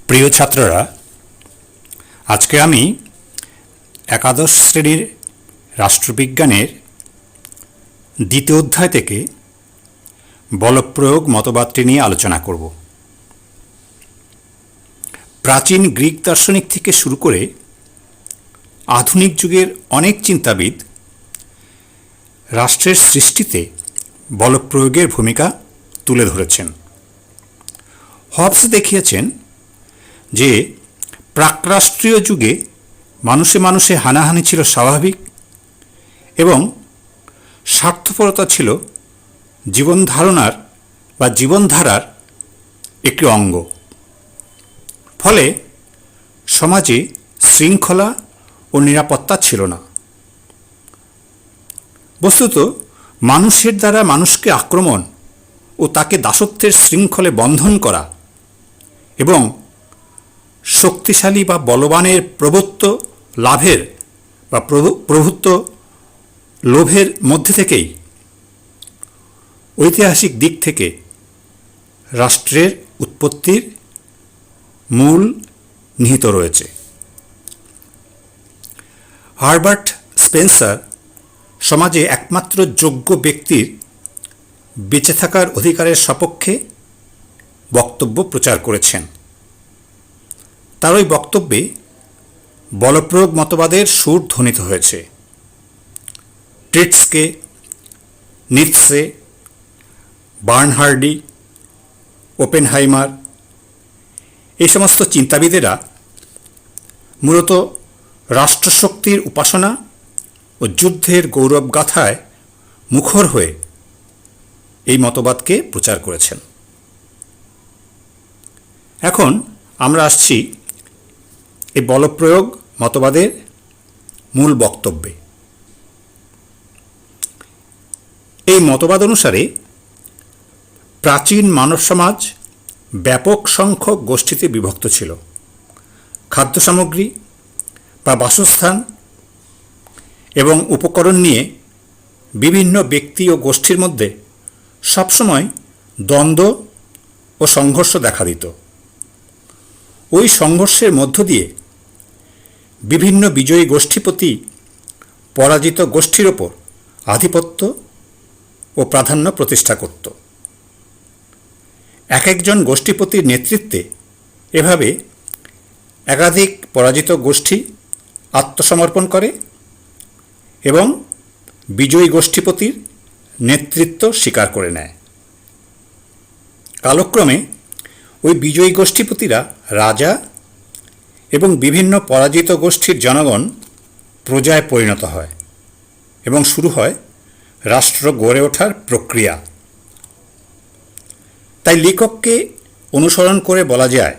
প্রিয় ছাত্ররা, আজকে আমি একাদশ শ্রেণীর রাষ্ট্রবিজ্ঞানের দ্বিতীয় অধ্যায় থেকে বলপ্রয়োগ মতবাদটি নিয়ে আলোচনা করব। প্রাচীন গ্রিক দার্শনিক থেকে শুরু করে আধুনিক যুগের অনেক চিন্তাবিদ রাষ্ট্রের সৃষ্টিতে বলপ্রয়োগের ভূমিকা তুলে ধরেছেন। হবস দেখিয়েছেন যে প্রাকরাষ্ট্রীয় যুগে মানুষে মানুষে হানাহানি ছিল স্বাভাবিক এবং স্বার্থপরতা ছিল জীবনধারণার বা জীবনধারার একটি অঙ্গ। ফলে সমাজে শৃঙ্খলা ও নিরাপত্তা ছিল না। বস্তুত মানুষের দ্বারা মানুষকে আক্রমণ ও তাকে দাসত্বের শৃঙ্খলে বন্ধন করা এবং শক্তিশালী বা বলবানের প্রভুত্ব লাভের বা প্রভুত্ব লোভের মধ্যে থেকেই ঐতিহাসিক দিক থেকে রাষ্ট্রের উৎপত্তির মূল নিহিত রয়েছে। হারবার্ট স্পেন্সার সমাজে একমাত্র যোগ্য ব্যক্তির বেঁচে থাকার অধিকারের সপক্ষে বক্তব্য প্রচার করেছেন। তার ওই বক্তব্যে বলপ্রয়োগ মতবাদের সুর ধ্বনিত হয়েছে। ট্রিটস্কে, নিৎসে, বার্নহার্ডি, ওপেনহাইমার এই সমস্ত চিন্তাবিদেরা মূলত রাষ্ট্রশক্তির উপাসনা ও যুদ্ধের গৌরবগাথায় মুখর হয়ে এই মতবাদকে প্রচার করেছেন। এখন আমরা আসছি এই বলপ্রয়োগ মতবাদের মূল বক্তব্যে। এই মতবাদ অনুসারে প্রাচীন মানব সমাজ ব্যাপক সংখ্যক গোষ্ঠীতে বিভক্ত ছিল। খাদ্য সামগ্রী বা বাসস্থান এবং উপকরণ নিয়ে বিভিন্ন ব্যক্তি ও গোষ্ঠীর মধ্যে সবসময় দ্বন্দ্ব ও সংঘর্ষ দেখা দিত। ওই সংঘর্ষের মধ্য দিয়ে বিভিন্ন বিজয়ী গোষ্ঠীপতি পরাজিত গোষ্ঠীর ওপর আধিপত্য ও প্রাধান্য প্রতিষ্ঠা করত। এক একজন গোষ্ঠীপতির নেতৃত্বে এভাবে একাধিক পরাজিত গোষ্ঠী আত্মসমর্পণ করে এবং বিজয়ী গোষ্ঠীপতির নেতৃত্ব স্বীকার করে নেয়। কালক্রমে ওই বিজয়ী গোষ্ঠীপতিরা রাজা এবং বিভিন্ন পরাজিত গোষ্ঠীর জনগণ প্রজায় পরিণত হয় এবং শুরু হয় রাষ্ট্র গড়ে ওঠার প্রক্রিয়া। তাই লেখককে অনুসরণ করে বলা যায়,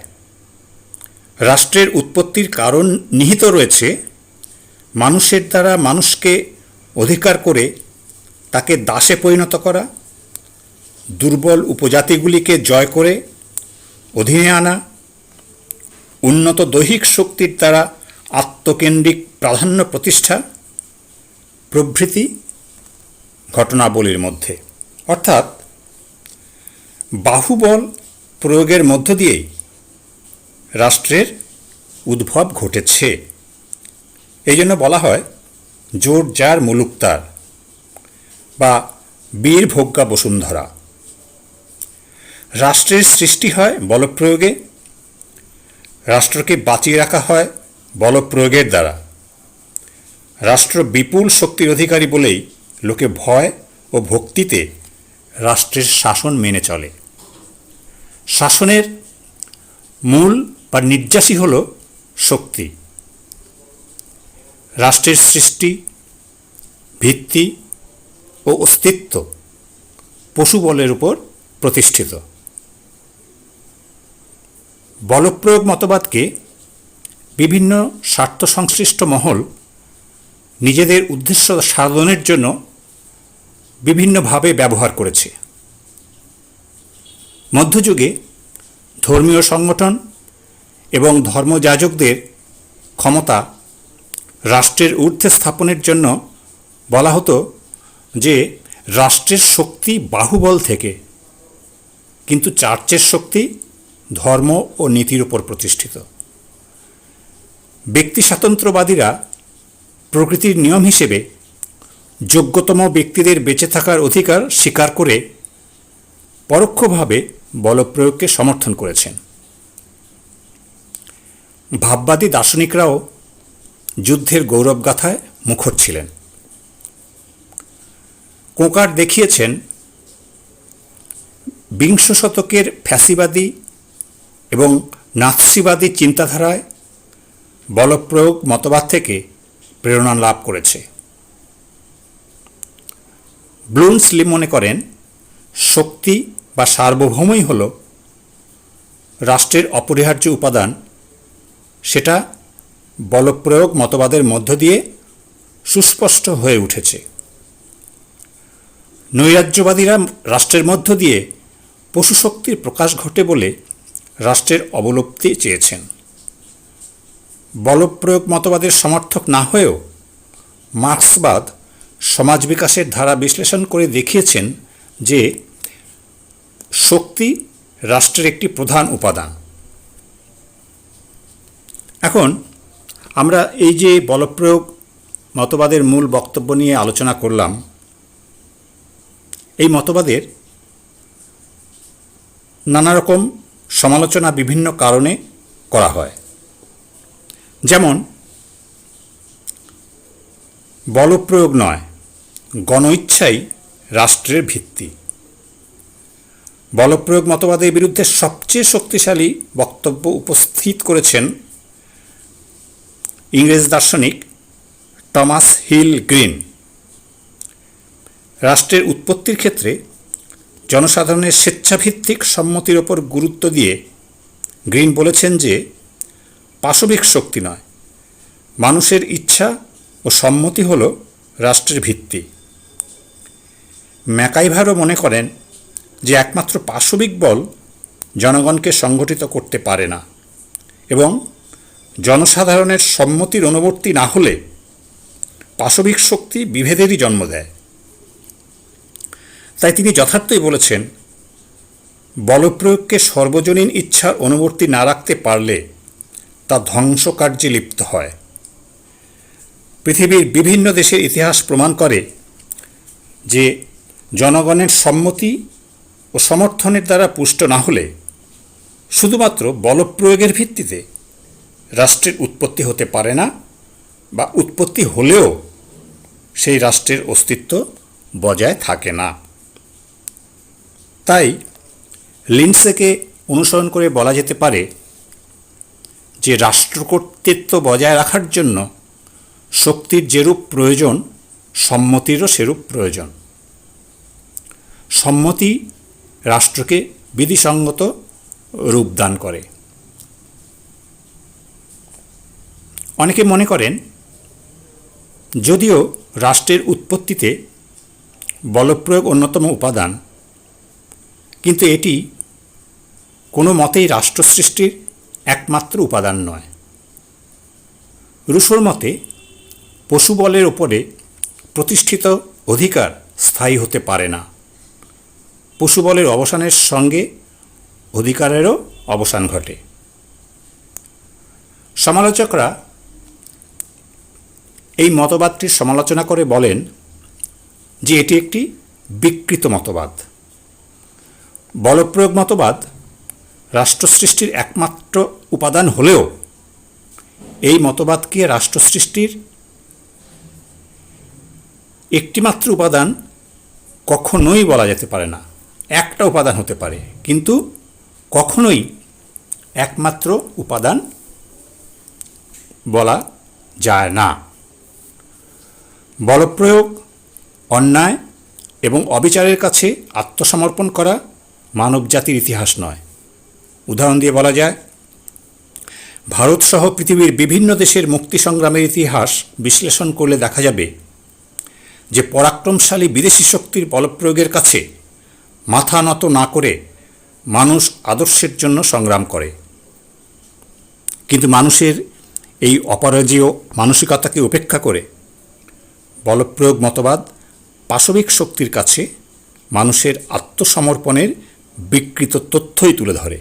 রাষ্ট্রের উৎপত্তির কারণ নিহিত রয়েছে মানুষের দ্বারা মানুষকে অধিকার করে তাকে দাসে পরিণত করা, দুর্বল উপজাতিগুলিকে জয় করে অধীনে আনা, উন্নত দৈহিক শক্তির দ্বারা আত্মকেন্দ্রিক প্রাধান্য প্রতিষ্ঠা প্রভৃতি ঘটনাবলীর মধ্যে। অর্থাৎ বাহুবল প্রয়োগের মধ্য দিয়েই রাষ্ট্রের উদ্ভব ঘটেছে। এই জন্য বলা হয় জোর যার মুলুক তার বা বীর ভোগ্যা বসুন্ধরা। রাষ্ট্রের সৃষ্টি হয় বলপ্রয়োগে, রাষ্ট্রকে বাঁচিয়ে রাখা হয় বলপ্রয়োগের দ্বারা। রাষ্ট্র বিপুল শক্তির অধিকারী বলেই লোকে ভয় ও ভক্তিতে রাষ্ট্রের শাসন মেনে চলে। শাসনের মূল বা নির্যাসই হল শক্তি। রাষ্ট্রের সৃষ্টি, ভিত্তি ও অস্তিত্ব পশুবলের উপর প্রতিষ্ঠিত। বলপ্রয়োগ মতবাদকে বিভিন্ন স্বার্থ সংশ্লিষ্ট মহল নিজেদের উদ্দেশ্য সাধনের জন্য বিভিন্নভাবে ব্যবহার করেছে। মধ্যযুগে ধর্মীয় সংগঠন এবং ধর্মযাজকদের ক্ষমতা রাষ্ট্রের ঊর্ধ্বে স্থাপনের জন্য বলা হতো যে রাষ্ট্রের শক্তি বাহুবল থেকে, কিন্তু চার্চের শক্তি ধর্ম ও নীতির উপর প্রতিষ্ঠিত। ব্যক্তি স্বাতন্ত্র্যবাদীরা প্রকৃতির নিয়ম হিসেবে যোগ্যতম ব্যক্তিদের বেঁচে থাকার অধিকার স্বীকার করে পরোক্ষভাবে বলপ্রয়োগকে সমর্থন করেছেন। ভাববাদী দার্শনিকরাও যুদ্ধের গৌরবগাথায় মুখর ছিলেন। কোকার দেখিয়েছেন বিংশ শতকের ফ্যাসিবাদী এবং নাৎসিবাদী চিন্তাধারায় বলপ্রয়োগ মতবাদ থেকে প্রেরণা লাভ করেছে। ব্লুমসলি মনে করেন শক্তি বা সার্বভৌমই হল রাষ্ট্রের অপরিহার্য উপাদান, সেটা বলপ্রয়োগ মতবাদের মধ্য দিয়ে সুস্পষ্ট হয়ে উঠেছে। নৈরাজ্যবাদীরা রাষ্ট্রের মধ্য দিয়ে পশুশক্তির প্রকাশ ঘটে বলে রাষ্ট্রের অবলুপ্তি চেয়েছেন। বলপ্রয়োগ মতবাদের সমর্থক না হয়েও মার্ক্সবাদ সমাজ বিকাশের ধারা বিশ্লেষণ করে দেখিয়েছেন যে শক্তি রাষ্ট্রের একটি প্রধান উপাদান। এখন আমরা এই যে বলপ্রয়োগ মতবাদের মূল বক্তব্য নিয়ে আলোচনা করলাম, এই মতবাদের নানা রকম সমালোচনা বিভিন্ন কারণে করা হয়। যেমন বলপ্রয়োগ নয়, গণইচ্ছাই রাষ্ট্রের ভিত্তি। বলপ্রয়োগ মতবাদের বিরুদ্ধে সবচেয়ে শক্তিশালী বক্তব্য উপস্থিত করেছেন ইংরেজ দার্শনিক টমাস হিল গ্রিন। রাষ্ট্রের উৎপত্তির ক্ষেত্রে জনসাধারণের স্বেচ্ছাভিত্তিক সম্মতির ওপর গুরুত্ব দিয়ে গ্রিন বলেছেন যে পাশবিক শক্তি নয়, মানুষের ইচ্ছা ও সম্মতি হল রাষ্ট্রের ভিত্তি। ম্যাকাইভারও মনে করেন যে একমাত্র পাশবিক বল জনগণকে সংগঠিত করতে পারে না এবং জনসাধারণের সম্মতির অনুবর্তী না হলে পাশবিক শক্তি বিভেদেরই জন্ম দেয়। তাই তিনি যথার্থই বলেছেন, বলপ্রয়োগকে সর্বজনীন ইচ্ছার অনুবর্তী না রাখতে পারলে তা ধ্বংসকার্যে লিপ্ত হয়। পৃথিবীর বিভিন্ন দেশের ইতিহাস প্রমাণ করে যে জনগণের সম্মতি ও সমর্থনের দ্বারা পুষ্ট না হলে শুধুমাত্র বলপ্রয়োগের ভিত্তিতে রাষ্ট্রের উৎপত্তি হতে পারে না, বা উৎপত্তি হলেও সেই রাষ্ট্রের অস্তিত্ব বজায় থাকে না। তাই লিন্ডসেকে অনুসরণ করে বলা যেতে পারে যে রাষ্ট্রকর্তৃত্ব বজায় রাখার জন্য শক্তির যেরূপ প্রয়োজন, সম্মতিরও সেরূপ প্রয়োজন। সম্মতি রাষ্ট্রকে বিধিসঙ্গত রূপদান করে। অনেকে মনে করেন যদিও রাষ্ট্রের উৎপত্তিতে বলপ্রয়োগ অন্যতম উপাদান, কিন্তু এটি কোনো মতেই রাষ্ট্র সৃষ্টির একমাত্র উপাদান নয়। রুশোর মতে পশুবলের ওপরে প্রতিষ্ঠিত অধিকার স্থায়ী হতে পারে না। পশুবলের অবসানের সঙ্গে অধিকারেরও অবসান ঘটে। সমালোচকরা এই মতবাদটির সমালোচনা করে বলেন যে এটি একটি বিকৃত মতবাদ। বলপ্রয়োগ মতবাদ রাষ্ট্র সৃষ্টির একমাত্র উপাদান হলেও এই মতবাদকে রাষ্ট্র সৃষ্টির একটিমাত্র উপাদান কখনোই বলা যেতে পারে না। একটা উপাদান হতে পারে, কিন্তু কখনোই একমাত্র উপাদান বলা যায় না। বলপ্রয়োগ অন্যায় এবং অবিচারের কাছে আত্মসমর্পণ করা মানবজাতির ইতিহাস নয়। উদাহরণ দিয়ে বলা যায়, ভারতসহ পৃথিবীর বিভিন্ন দেশের মুক্তি সংগ্রামের ইতিহাস বিশ্লেষণ করলে দেখা যাবে যে পরাক্রমশালী বিদেশি শক্তির বলপ্রয়োগের কাছে মাথা নত না করে মানুষ আদর্শের জন্য সংগ্রাম করে। কিন্তু মানুষের এই অপরাজেয় মানসিকতাকে উপেক্ষা করে বলপ্রয়োগ মতবাদ পাশবিক শক্তির কাছে মানুষের আত্মসমর্পণের বিকৃত তথ্যই তুলে ধরে।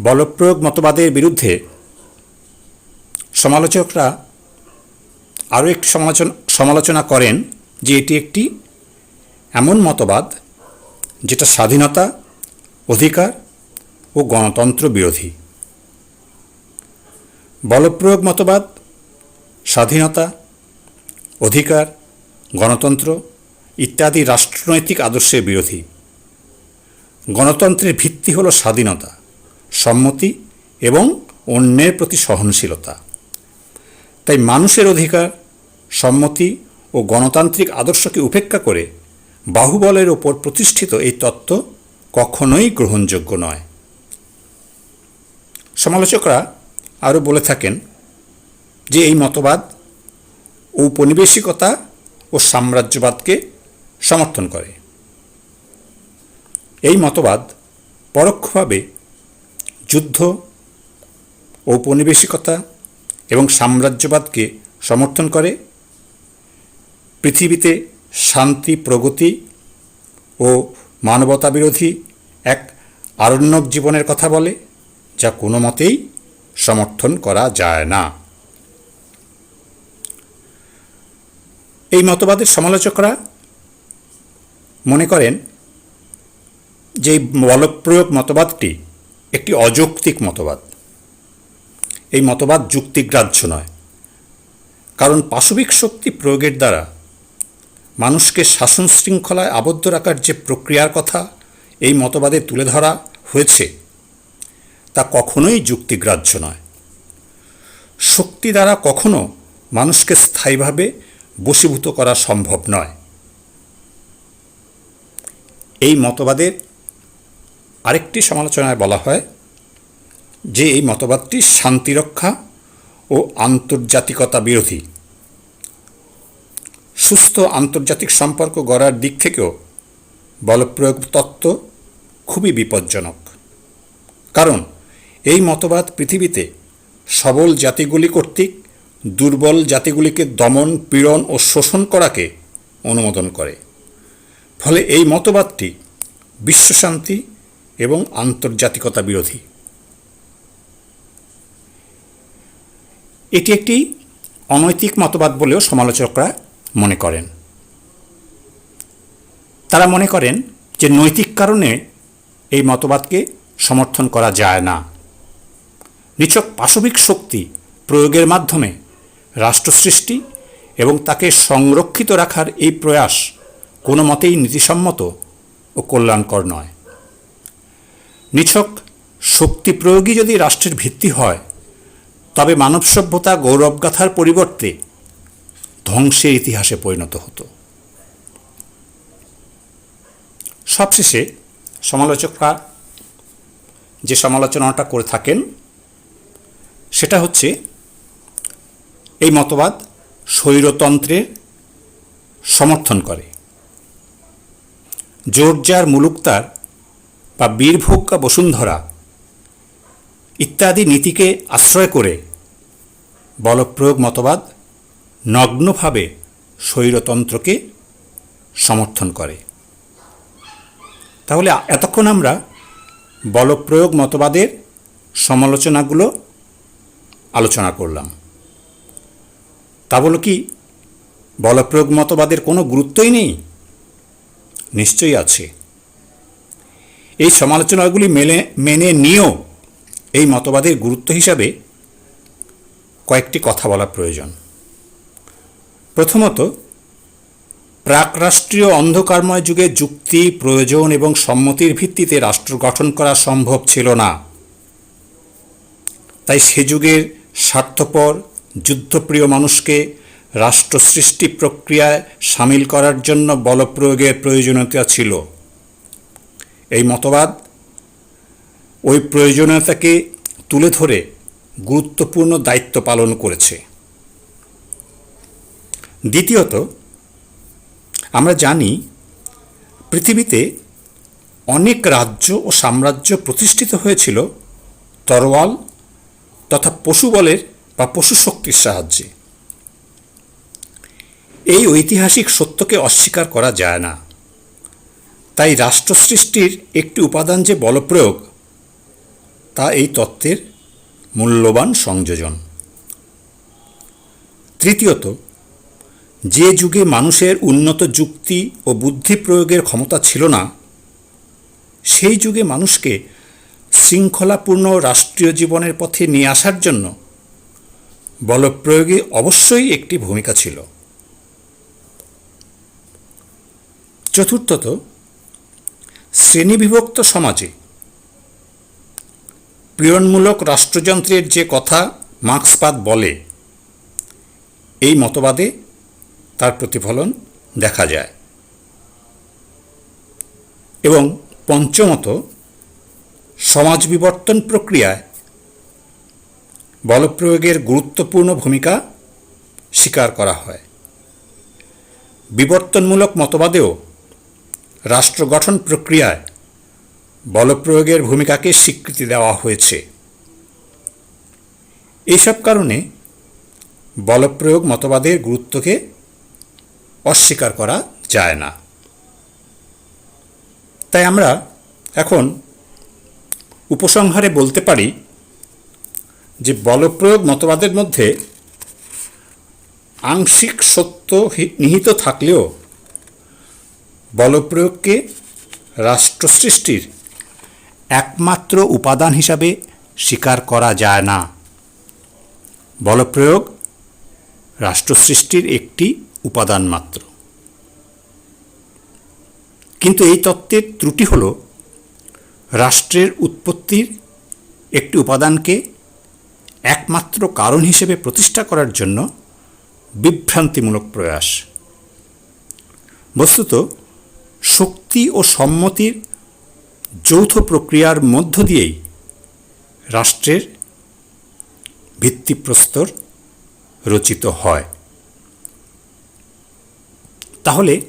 বলপ্রয়োগ মতবাদের বিরুদ্ধে সমালোচকরা আরও একটি সমালোচনা করেন যে এটি একটি এমন মতবাদ যেটা স্বাধীনতা, অধিকার ও গণতন্ত্র বিরোধী। বলপ্রয়োগ মতবাদ স্বাধীনতা, অধিকার, গণতন্ত্র ইত্যাদি রাষ্ট্রনৈতিক আদর্শের বিরোধী। গণতন্ত্রের ভিত্তি হল স্বাধীনতা, সম্মতি এবং অন্যের প্রতি সহনশীলতা। তাই মানুষের অধিকার, সম্মতি ও গণতান্ত্রিক আদর্শকে উপেক্ষা করে বাহুবলের ওপর প্রতিষ্ঠিত এই তত্ত্ব কখনোই গ্রহণযোগ্য নয়। সমালোচকরা আরও বলে থাকেন যে এই মতবাদ ঔপনিবেশিকতা ও সাম্রাজ্যবাদকে সমর্থন করে। এই মতবাদ পরোক্ষভাবে যুদ্ধ, ঔপনিবেশিকতা এবং সাম্রাজ্যবাদকে সমর্থন করে, পৃথিবীতে শান্তি, প্রগতি ও মানবতা বিরোধী এক আরণ্যক জীবনের কথা বলে, যা কোনো মতেই সমর্থন করা যায় না। এই মতবাদের সমালোচকরা মনে করেন যে বলপ্রয়োগ মতবাদটি একটি অযৌক্তিক মতবাদ। এই মতবাদ যুক্তিগ্রাহ্য নয়, কারণ পাশবিক শক্তি প্রয়োগের দ্বারা মানুষকে শাসন শৃঙ্খলায় আবদ্ধ রাখার যে প্রক্রিয়ার কথা এই মতবাদে তুলে ধরা হয়েছে তা কখনোই যুক্তিগ্রাহ্য নয়। শক্তি দ্বারা কখনো মানুষকে স্থায়ীভাবে বশীভূত করা সম্ভব নয়। এই মতবাদের আরেকটি সমালোচনায় বলা হয় যে এই মতবাদটি শান্তিরক্ষা ও আন্তর্জাতিকতা বিরোধী। সুস্থ আন্তর্জাতিক সম্পর্ক গড়ার দিক থেকেও বলপ্রয়োগ তত্ত্ব খুবই বিপজ্জনক, কারণ এই মতবাদ পৃথিবীতে সবল জাতিগুলি কর্তৃক দুর্বল জাতিগুলিকে দমন, পীড়ন ও শোষণ করাকে অনুমোদন করে। ফলে এই মতবাদটি বিশ্বশান্তি এবং আন্তর্জাতিকতা বিরোধী। এটি একটি অনৈতিক মতবাদ বলেও সমালোচকরা মনে করেন। তারা মনে করেন যে নৈতিক কারণে এই মতবাদকে সমর্থন করা যায় না। নিছক পাশবিক শক্তি প্রয়োগের মাধ্যমে রাষ্ট্র সৃষ্টি এবং তাকে সংরক্ষিত রাখার এই প্রয়াস কোনো মতেই নীতিসম্মত ও কল্যাণকর নয়। নিছক শক্তি প্রয়োগই যদি রাষ্ট্রের ভিত্তি হয়, তবে মানব সভ্যতা গৌরবগাথার পরিবর্তে ধ্বংসের ইতিহাসে পরিণত হতো। সবশেষে সমালোচকরা যে সমালোচনাটা করে থাকেন সেটা হচ্ছে এই মতবাদ স্বৈরতন্ত্রের সমর্থন করে। জোরজার মুলুকতার বা বীরভোগ্যা বসুন্ধরা ইত্যাদি নীতিকে আশ্রয় করে বলপ্রয়োগ মতবাদ নগ্নভাবে স্বৈরতন্ত্রকে সমর্থন করে। তাহলে এতক্ষণ আমরা বলপ্রয়োগ মতবাদের সমালোচনাগুলো আলোচনা করলাম। তা বলো কি বলপ্রয়োগ মতবাদের কোনো গুরুত্বই নেই? নিশ্চয়ই আছে। এই সমালোচনাগুলি মেনে নিয়েও এই মতবাদের গুরুত্ব হিসাবে কয়েকটি কথা বলা প্রয়োজন। প্রথমত, প্রাকরাষ্ট্রীয় অন্ধকারময় যুগে যুক্তি, প্রয়োজন এবং সম্মতির ভিত্তিতে রাষ্ট্র গঠন করা সম্ভব ছিল না। তাই সে যুগের স্বার্থপর, যুদ্ধপ্রিয় মানুষকে রাষ্ট্র সৃষ্টি প্রক্রিয়ায় সামিল করার জন্য বলপ্রয়োগের প্রয়োজনীয়তা ছিল। এই মতবাদ ওই প্রয়োজনীয়তাকে তুলে ধরে গুরুত্বপূর্ণ দায়িত্ব পালন করেছে। দ্বিতীয়ত, আমরা জানি পৃথিবীতে অনেক রাজ্য ও সাম্রাজ্য প্রতিষ্ঠিত হয়েছিল তরোয়াল তথা পশুবলের বা পশুশক্তির সাহায্যে। এই ঐতিহাসিক সত্যকে অস্বীকার করা যায় না। তাই রাষ্ট্র সৃষ্টির একটি উপাদান যে বলপ্রয়োগ, তা এই তত্ত্বের মূল্যবান সংযোজন। তৃতীয়ত, যে যুগে মানুষের উন্নত যুক্তি ও বুদ্ধি প্রয়োগের ক্ষমতা ছিল না, সেই যুগে মানুষকে শৃঙ্খলাপূর্ণ রাষ্ট্রীয় জীবনের পথে নিয়ে আসার জন্য বলপ্রয়োগে অবশ্যই একটি ভূমিকা ছিল। চতুর্থত, শ্রেণীবিভক্ত সমাজে পীড়নমূলক রাষ্ট্রযন্ত্রের যে কথা মার্ক্সবাদ বলে, এই মতবাদে তার প্রতিফলন দেখা যায়। এবং পঞ্চমত, সমাজ বিবর্তন প্রক্রিয়ায় বলপ্রয়োগের গুরুত্বপূর্ণ ভূমিকা স্বীকার করা হয়। বিবর্তনমূলক মতবাদেও রাষ্ট্র গঠন প্রক্রিয়ায় বলপ্রয়োগের ভূমিকাকে স্বীকৃতি দেওয়া হয়েছে। এইসব কারণে বলপ্রয়োগ মতবাদের গুরুত্বকে অস্বীকার করা যায় না। তাই আমরা এখন উপসংহারে বলতে পারি যে বলপ্রয়োগ মতবাদের মধ্যে আংশিক সত্য নিহিত থাকলেও বলপ্রয়োগকে রাষ্ট্র সৃষ্টির একমাত্র উপাদান হিসাবে স্বীকার করা যায় না। বলপ্রয়োগ রাষ্ট্র সৃষ্টির একটি উপাদান মাত্র। কিন্তু এই তত্ত্বের ত্রুটি হল রাষ্ট্রের উৎপত্তির একটি উপাদানকে একমাত্র কারণ হিসেবে প্রতিষ্ঠা করার জন্য বিভ্রান্তিমূলক প্রয়াস। বস্তুত শক্তি ও সম্মতির যৌথ প্রক্রিয়ার মধ্য দিয়েই রাষ্ট্রের ভিত্তিপ্রস্তর রচিত হয়। তাহলে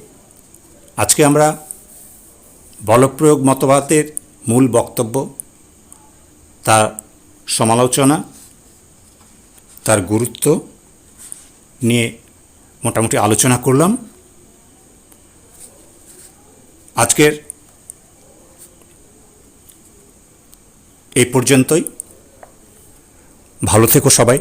আজকে আমরা বলপ্রয়োগ মতবাদের মূল বক্তব্য, তার সমালোচনা, তার গুরুত্ব নিয়ে মোটামুটি আলোচনা করলাম। আজকের এই পর্যন্তই। ভালো থেকো সবাই।